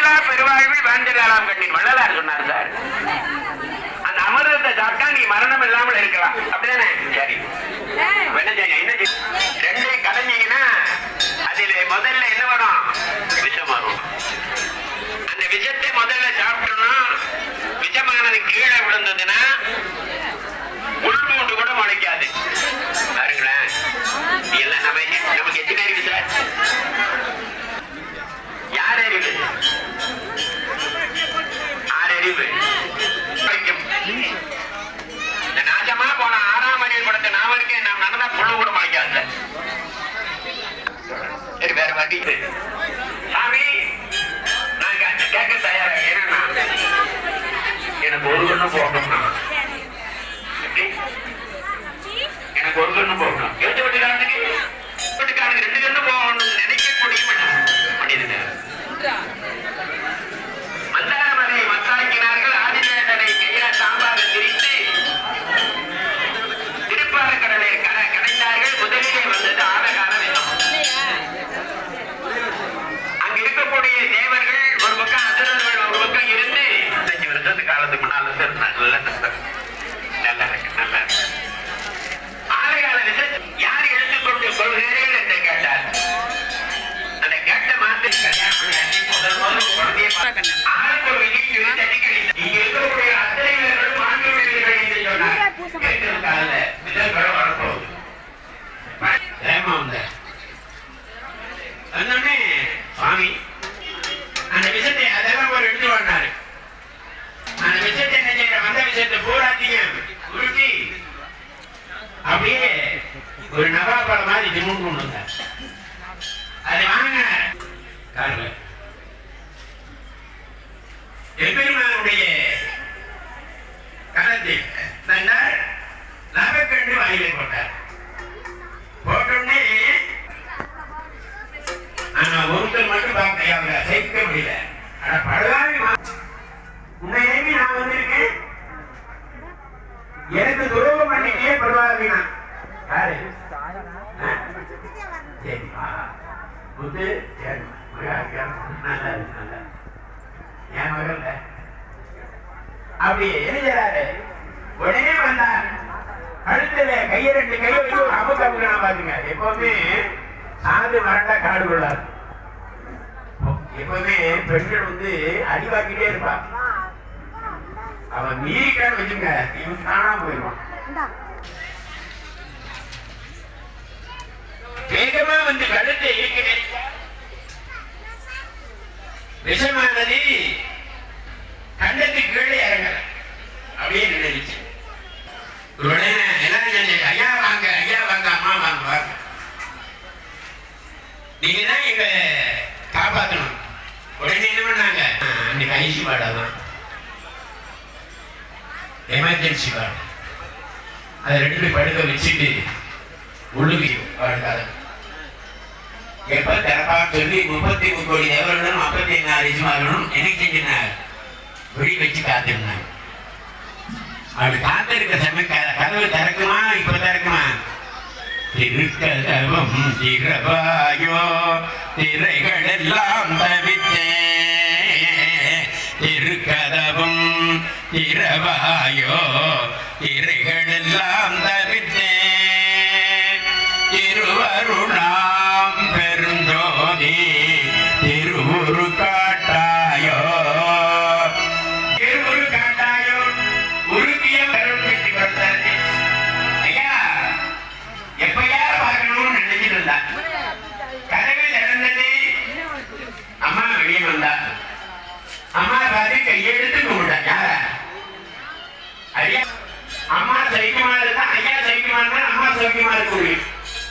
மரணமில்லா பெருவாழ்வில் வாழ்ந்திடலாம் கண்ணீர் வள்ளலார் சொன்னார் சார். அந்த அமிர்தத்தை சாப்பிட்டா நீ மரணம் இல்லாமல் இருக்கலாம். அப்படிதானே? சரி, என்ன செய்ய ரெண்டையும் கலைஞ்சீங்கன்னா அதில் முதல்ல என்ன வரும்? விஷம் வரும். அந்த விஷத்தை முதல்ல சாப்பிட்டோம்னா விஷமானது கீழே விழுந்ததுன்னா உள்மூண்டு கூட முளைக்காது. பாருங்களேன், எல்லாம் நமக்கு எத்தனை அறிவு சார்? யார் அறிவு? 6 அறிவு. இந்த நாசமா போன 6ஆம் அறிவு படத்தை நாம இருக்கேன். நாம் நடந்தா புழு கூட முளைக்காது. சரி, வேற வண்டி சாமி நான் கேட்க தயாரா. ஏன்னா எனக்கு ஒரு கண்ணு போகணும், எனக்கு ஒரு கண்ணு போகணும். எழுத்து வீட்டுக்காரனுக்கு 2 கண்ணு போகணும் நினைக்கக்கூடிய மனிதன். மந்தாரமலை மத்தாக்கினார்கள். ஆதிவேதனை கையில சாம்பாக திரித்து திருப்பாலக்கடலை கடைந்தார்கள். முதலிலே வந்தது ஆழகால வேதம். அங்க இருக்கக்கூடிய தேவர்கள் ஒரு பக்கம், அசுரர்கள் ஒரு பக்கம் இருந்து 5 வருஷத்துக்கு காலத்துக்கு முன்னால நல்லா இருக்கு. ஆழகால விஷயம் யார் எடுத்துக்கொண்டு கொள்கிறீர்கள் என்று கேட்டார். அந்த கேட்ட மாத்திரை சுவாமி அந்த விஷயத்தை அதெல்லாம் ஒரு எடுத்து வந்தாரு. அந்த விஷயத்தை என்ன செய்யற? வந்த விஷயத்தை பூராத்தையும் உருட்டி அப்படியே ஒரு நவாப்பழம் மாதிரி திமுன் கொண்டு வந்தார். அதை வாங்க காரணம் எம்பெருமானுடைய காலத்தில் தந்தார். லாபக்கண்டு வாயிலை போட்டார். போட்டோடனே ஆனா ஒருத்தர் மட்டும் பார்க்க சகிக்க முடியல. ஆனா படுவாவி உன்னை நான் வந்திருக்கேன், எனக்கு துரோகம் பண்ணிட்டே படுவாவினா யாரு? சரிப்பா முத்து என் மகள் அப்படி எழுதுறாரு. உடனே வந்தார். கழுத்துல கையை 2 கையை வச்சு ஒரு அமுக்கு அமுக்கணும். பாருங்க, எப்பவுமே சாது மரண்டா காடு கொள்ளாது. எப்பவுமே பெண்கள் அடி வாங்கிட்டே இருப்பா. அவன் மீறிக்கான்னு வச்சுங்க, இவன் காணாம போயிடுவான். வேகமா கழுத்தை இருக்கிறேன். விஷமானது கண்டத்துக்கு கீழே இறங்கல, அப்படியே நின்றுச்சு. உடனே எல்லாரும் ஐயா வாங்க, ஐயா வாங்க, அம்மா வாங்க, வாங்க, நீங்க தான் எங்க காப்பாற்றணும். உடனே என்ன பண்ணாங்க? அன்னைக்கு ஐசி வார்டாதான், எமர்ஜென்சி வார்டு. அதை 2 பேர் படுக்க வச்சுட்டு உள்ளுக்கு வார்டுக்காக எப்ப திறப்பான்னு சொல்லி 33 கோடி தேவர்களும் 54 ரிஜிமார்களும் என்ன செஞ்சிருந்தாங்க? வெடி வச்சு காத்திருந்தாங்க. அப்படி காத்திருக்க சமயம் கதவு திறக்குமா? இப்ப திறக்குமா? திருக்கதவும் திறவாயோ திரைகள் எல்லாம் தவித்தே, திருக்கதவும் திறவாயோ திரைகள் எல்லாம்